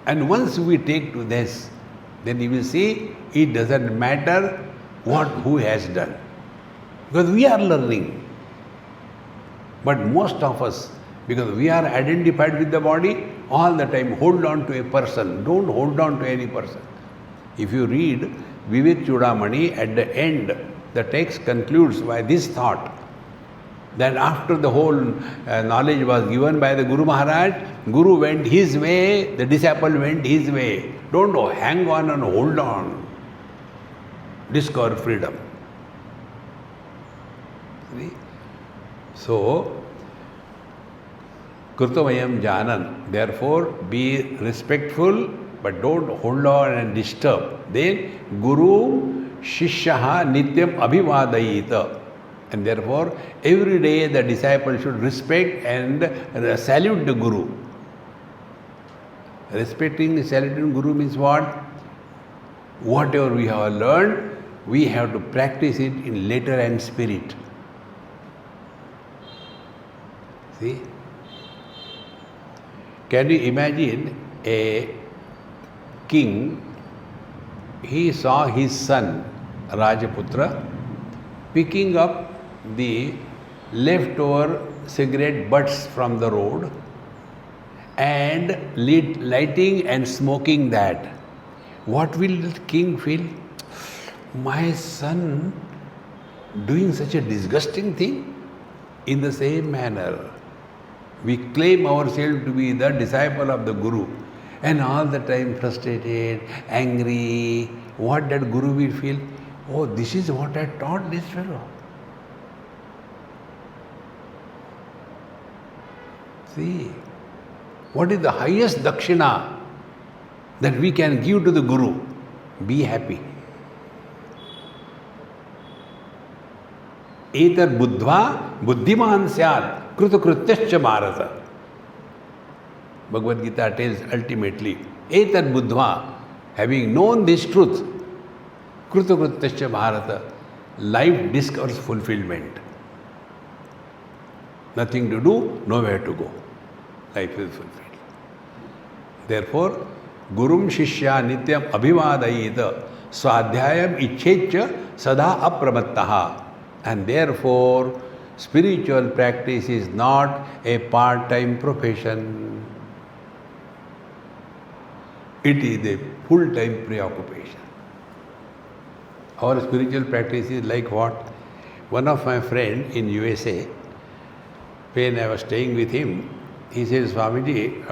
And once we take to this, then you will see it doesn't matter who has done. Because we are learning. But most of us, because we are identified with the body, all the time hold on to a person. Don't hold on to any person. If you read Vivek Chudamani, at the end, the text concludes by this thought, that after the whole knowledge was given by the Guru Maharaj, Guru went his way, the disciple went his way. Don't hang on and hold on. Discover freedom. See? So, Krutavayam Janan, therefore be respectful, but don't hold on and disturb. Then Guru Shishyaha Nityam Abhivadayita. And therefore, every day the disciple should respect and salute the Guru. Respecting and saluting Guru means what? Whatever we have learned, we have to practice it in letter and spirit. See? Can you imagine a king? He saw his son, Rajaputra, picking up the leftover cigarette butts from the road and lighting and smoking that. What will the king feel? My son doing such a disgusting thing? In the same manner, we claim ourselves to be the disciple of the Guru and all the time frustrated, angry. What that Guru will feel? Oh, this is what I taught this fellow. See, what is the highest dakshina that we can give to the Guru? Be happy. Etar buddhva buddhiman syad krutokrutyascha bharata. Bhagavad Gita tells ultimately, Etar buddhva, having known this truth, krutokrutyascha bharata, life discovers fulfillment. Nothing to do, nowhere to go. Life is fulfilled. Therefore, Gurum Shishya Nityam Abhivadayita Swadhyayam Ichchecha Sada Apramattaha. And therefore, spiritual practice is not a part-time profession. It is a full-time preoccupation. Our spiritual practice is like what? One of my friends in USA, when I was staying with him, he says, Swamiji,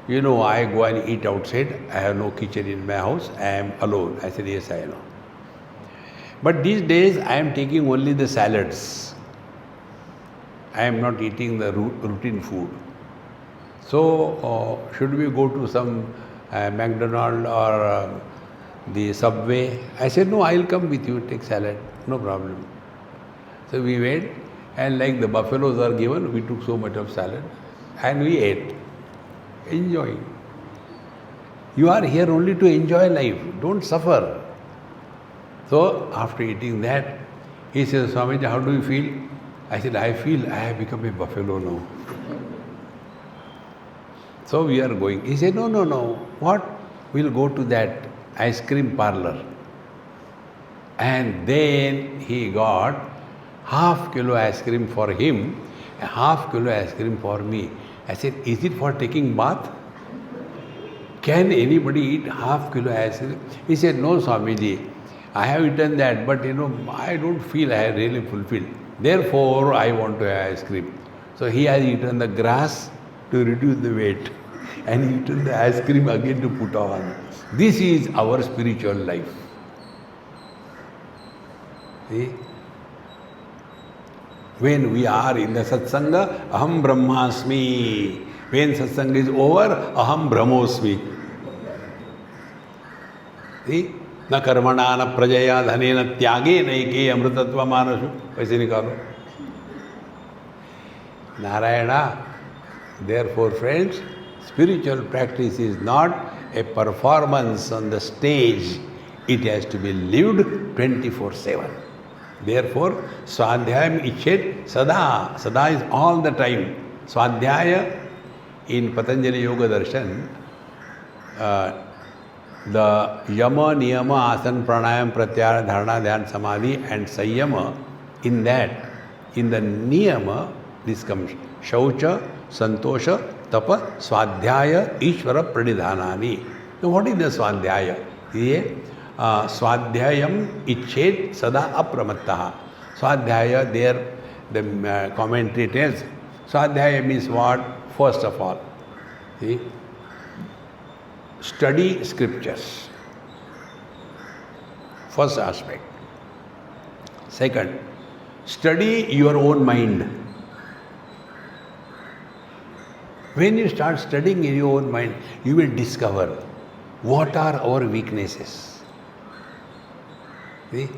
I go and eat outside. I have no kitchen in my house. I am alone. I said, yes, I know. But these days, I am taking only the salads. I am not eating the routine food. So, should we go to some McDonald's or the subway. I said, no, I'll come with you, take salad, no problem. So we went, and like the buffaloes are given, we took so much of salad and we ate, enjoying. You are here only to enjoy life, don't suffer. So after eating that, he says, Swamiji, how do you feel? I said, I feel I have become a buffalo now. So we are going. He said, no. What? We'll go to that ice cream parlor. And then he got half kilo ice cream for him, and half kilo ice cream for me. I said, is it for taking bath? Can anybody eat half kilo ice cream? He said, no, Swamiji, I have eaten that, but I don't feel I have really fulfilled. Therefore, I want to have ice cream. So he has eaten the grass to reduce the weight, and eaten the ice cream again to put on. This is our spiritual life. See? When we are in the satsanga, aham brahmasmi. When satsanga is over, aham brahmosmi. See? न कर्मणा न प्रजया धने न त्यागे नैके अमृतत्व मानसु. कैसे निकालो? Narayana. Therefore, friends, spiritual practice is not a performance on the stage. It has to be lived 24/7. Therefore, Swadhyayam Ichet Sada. Sada is all the time. Swadhyaya in Patanjali Yoga Darshan, the Yama, Niyama, Asana, Pranayam, Pratyahara, Dharana, Dhyan, Samadhi and Sanyama, in that, in the Niyama, this comes Shaucha, Santosha, Tapa, Swadhyaya, Ishvara, Pradidhanani. Now what is the Swadhyaya? Swadhyayam Ichet Sada Apramattaha. Swadhyaya, there the commentary tells, Swadhyaya means what? First of all, see? Study scriptures. First aspect. Second, study your own mind. When you start studying in your own mind, you will discover what are our weaknesses. See?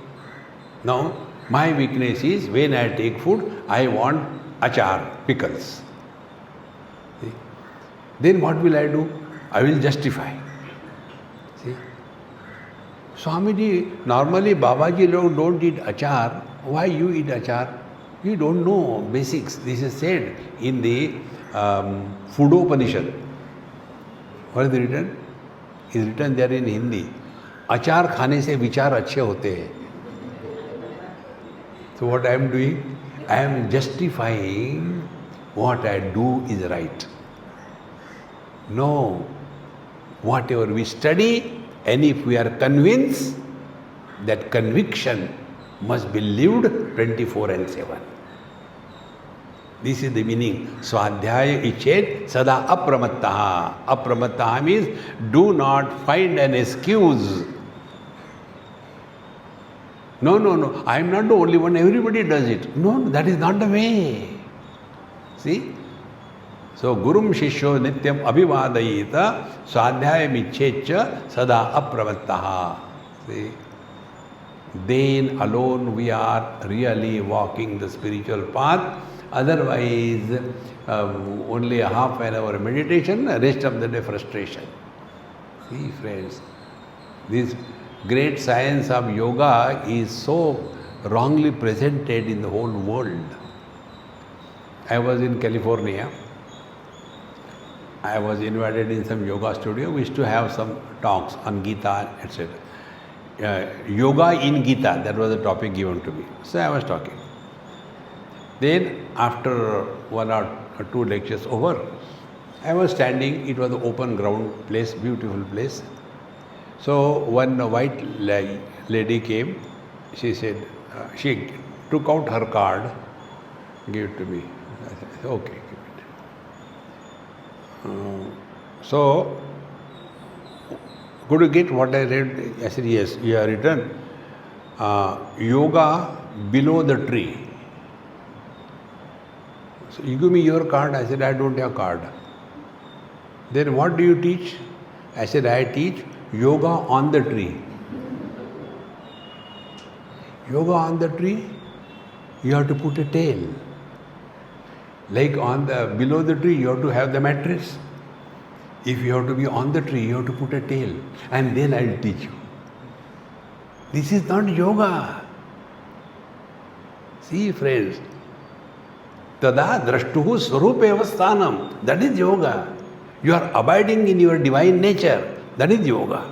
Now, my weakness is when I take food, I want achar, pickles. See? Then what will I do? I will justify. See? Swamiji, normally Babaji don't eat achar. Why you eat achar? You don't know basics. This is said in the Foodopanishad. What is written? It is written there in Hindi. Achar खाने से विचार अच्छे होते हैं. So what I am doing? I am justifying what I do is right. No. Whatever we study, and if we are convinced, that conviction must be lived 24/7. This is the meaning. Swadhyaya ichet sada apramattaha. Apramattaha means do not find an excuse. No, I am not the only one, everybody does it. No, that is not the way. See? So, Gurum Shishyo Nityam Abhivadayita Swadhyaya Michecha Sada Apramattaha. See? Then alone we are really walking the spiritual path. Otherwise, only a half an hour meditation, rest of the day frustration. See, friends, this great science of yoga is so wrongly presented in the whole world. I was in California. I was invited in some yoga studio. We used to have some talks on Gita, etc. Yoga in Gita, that was the topic given to me. So I was talking. Then after one or two lectures over, I was standing. It was an open ground place, beautiful place. So one white lady came. She said, she took out her card, gave it to me. I said, okay, give it. So, could you get what I read? I said, yes, you have written yoga below the tree. So you give me your card. I said, I don't have card. Then what do you teach? I said, I teach yoga on the tree. Yoga on the tree, you have to put a tail. Like below the tree, you have to have the mattress. If you have to be on the tree, you have to put a tail. And then I will teach you. This is not yoga. See, friends. Tada drashtuhu swarupeva sthanam. That is yoga. You are abiding in your divine nature. That is yoga.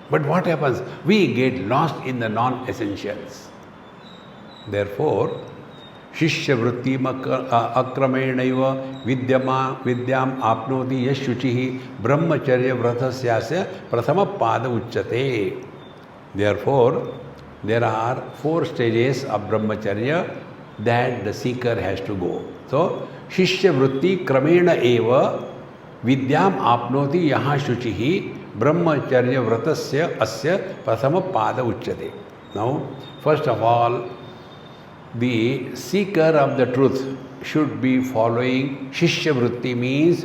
But what happens? We get lost in the non-essentials. Therefore, Shishya vrittim akramenaiva vidyam apnoti yashuchihi brahmacharya vratasya prathama pada uchyate. Therefore, there are 4 stages of brahmacharya that the seeker has to go. So, Shishya vritti kramena eva vidyam apnoti yaha shuchihi brahmacharya vratasya asya prathama pada uchyate. Now, first of all, the seeker of the truth should be following Shishya vritti, means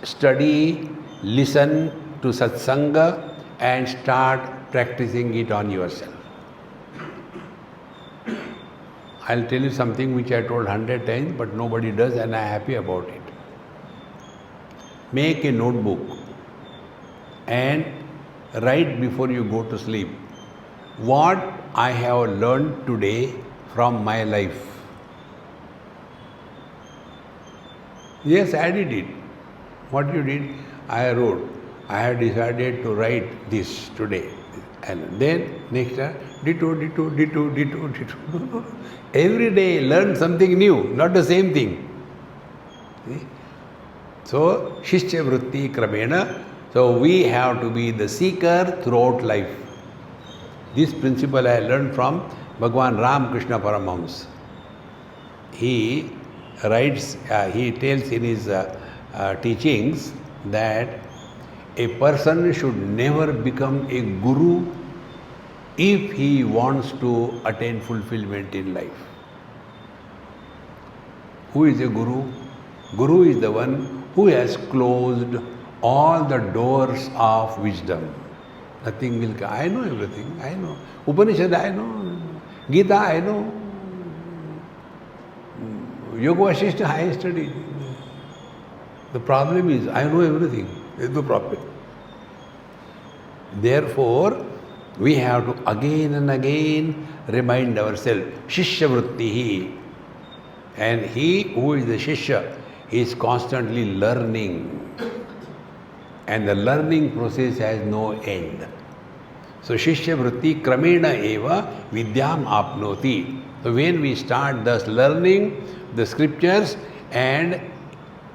study, listen to satsanga and start practicing it on yourself. I'll tell you something which I told 100 times, but nobody does, and I'm happy about it. Make a notebook and write before you go to sleep what I have learned today from my life. Yes, I did it. What you did? I wrote. I have decided to write this today. And then next time, ditto. Every day learn something new, not the same thing. See? So, Shishya vritti kramena. So, we have to be the seeker throughout life. This principle I learned from Bhagwan Ramakrishna Paramahamsa. He writes, he tells in his teachings that a person should never become a guru if he wants to attain fulfillment in life. Who is a guru? Guru is the one who has closed all the doors of wisdom. Nothing will come. I know everything. I know. Upanishad, I know. Gita, I know. Yoga Vasishtha, I studied. The problem is, I know everything. It's the problem. Therefore, we have to again and again remind ourselves, Shishya vrittihi. And he who is the Shishya is constantly learning. And the learning process has no end. So, Shishya vritti kramena eva vidyam apnoti. So, when we start thus learning the scriptures and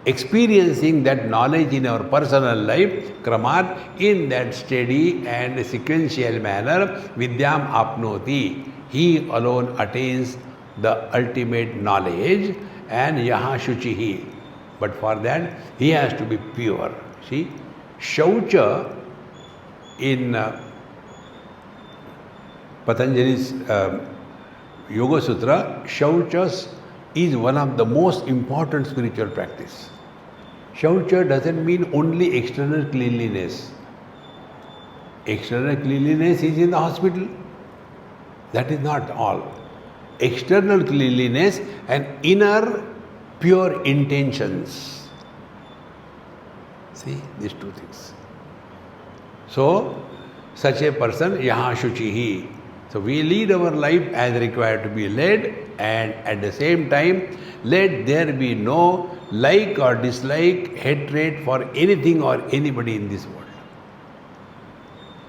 experiencing that knowledge in our personal life, kramat, in that steady and sequential manner, vidyam apnoti. He alone attains the ultimate knowledge, and yaha shuchihi. But for that, he has to be pure. See? Shaucha in Patanjali's Yoga Sutra, Shaucha is one of the most important spiritual practice. Shaucha doesn't mean only external cleanliness. External cleanliness is in the hospital. That is not all. External cleanliness and inner pure intentions. See, these two things. So, such a person, yaha shuchihi. So, we lead our life as required to be led, and at the same time, let there be no like or dislike, hatred for anything or anybody in this world.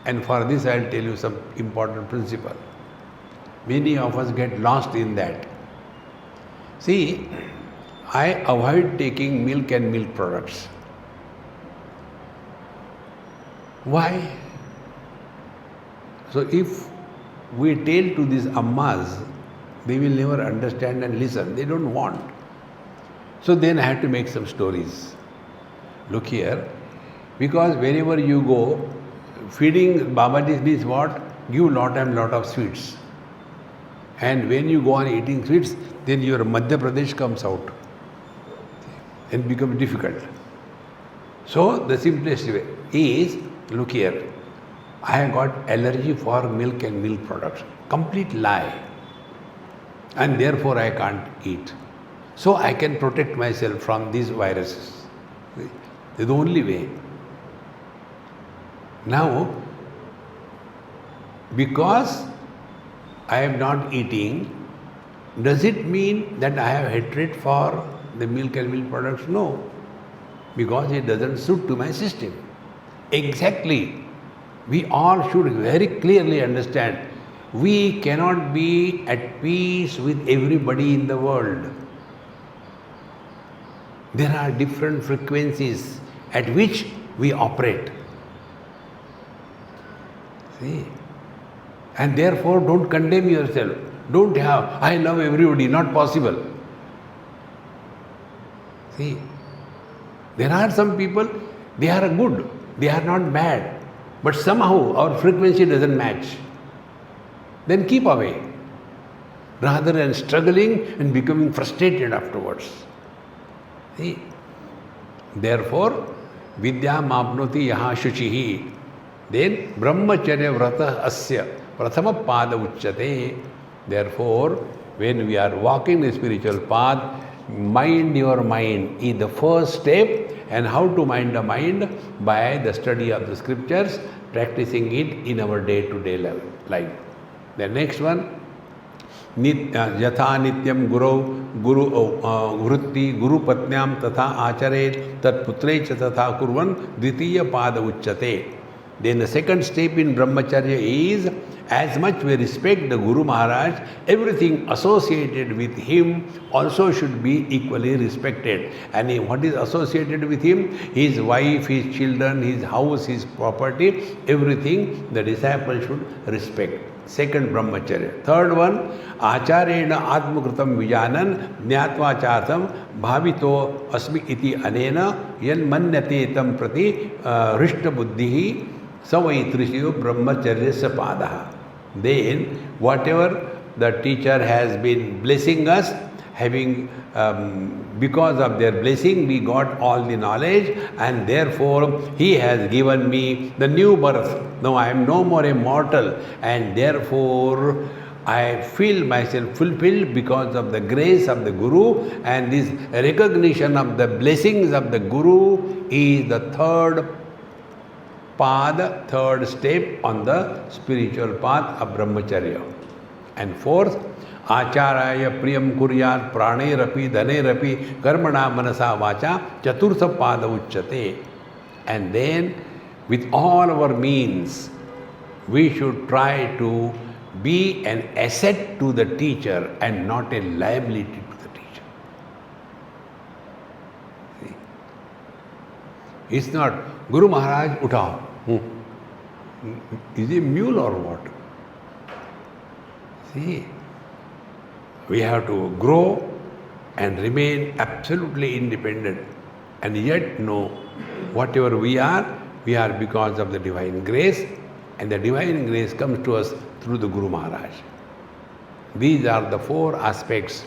And for this, I will tell you some important principle. Many of us get lost in that. See, I avoid taking milk and milk products. Why? So if we tell to these ammas, they will never understand and listen. They don't want. So then I have to make some stories. Look here, because wherever you go, feeding Babaji means what? Give lot and lot of sweets. And when you go on eating sweets, then your Madhya Pradesh comes out and becomes difficult. So the simplest way is, look here, I have got allergy for milk and milk products. Complete lie. And therefore I can't eat. So I can protect myself from these viruses. It's the only way. Now, because I am not eating, does it mean that I have hatred for the milk and milk products? No. Because it doesn't suit to my system. Exactly. We all should very clearly understand, we cannot be at peace with everybody in the world. There are different frequencies at which we operate. See? And therefore don't condemn yourself. Don't have, I love everybody, not possible. See? There are some people, they are good, they are not bad. But somehow our frequency doesn't match. Then keep away. Rather than struggling and becoming frustrated afterwards. See? Therefore, vidya mapnoti yaha shuchihi. Then brahmacharya vrata asya prathama pada uchyate. Therefore, when we are walking the spiritual path, mind your mind is the first step. And how to mind the mind? By the study of the scriptures, practicing it in our day-to-day life. The next one, yatha nityam guru vritti guru patnyam tatha achare tat putre cha tatha kurvan dvitiya pada uchyate. Then the second step in brahmacharya is, as much we respect the Guru Maharaj, everything associated with him also should be equally respected. And what is associated with him? His wife, his children, his house, his property, everything the disciple should respect. Second brahmacharya. Third one, acharena atmakritam vijanan jnatva chartam bhavito asmi iti anena yan manyate tam prati rishta buddhihi savaitrishyo brahmacharya sapadaha. Then whatever the teacher has been blessing us, having because of their blessing we got all the knowledge, and therefore he has given me the new birth. Now I am no more a mortal, and therefore I feel myself fulfilled because of the grace of the Guru, and this recognition of the blessings of the Guru is the third path, third step on the spiritual path of brahmacharya. And fourth, acharaya priyam kuryat pranerapi dhanerapi karmana manasa vacha chaturtha pada uchyate. And then with all our means we should try to be an asset to the teacher and not a liability to the teacher. See? It's not Guru Maharaj uthao. Is he mule or what? See, we have to grow and remain absolutely independent, and yet know whatever we are because of the divine grace, and the divine grace comes to us through the Guru Maharaj. These are the four aspects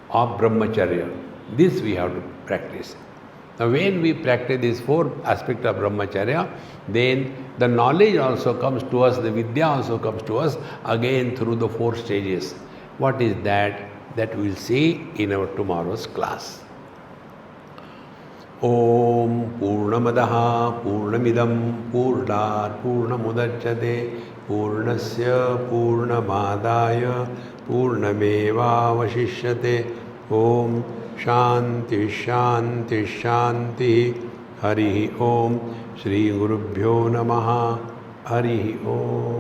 of brahmacharya. This we have to practice. Now when we practice these four aspects of brahmacharya, then the knowledge also comes to us, the vidya also comes to us again through the four stages. What is that? That we will see in our tomorrow's class. Om Purnamadaha Purnamidam Purnat Purnamudachyate Purnasya Purnamadaya Purnameva Vashishyate. Om Shanti Shanti Shanti. Hari Om. Shri Gurubhyo Namaha. Hari Om.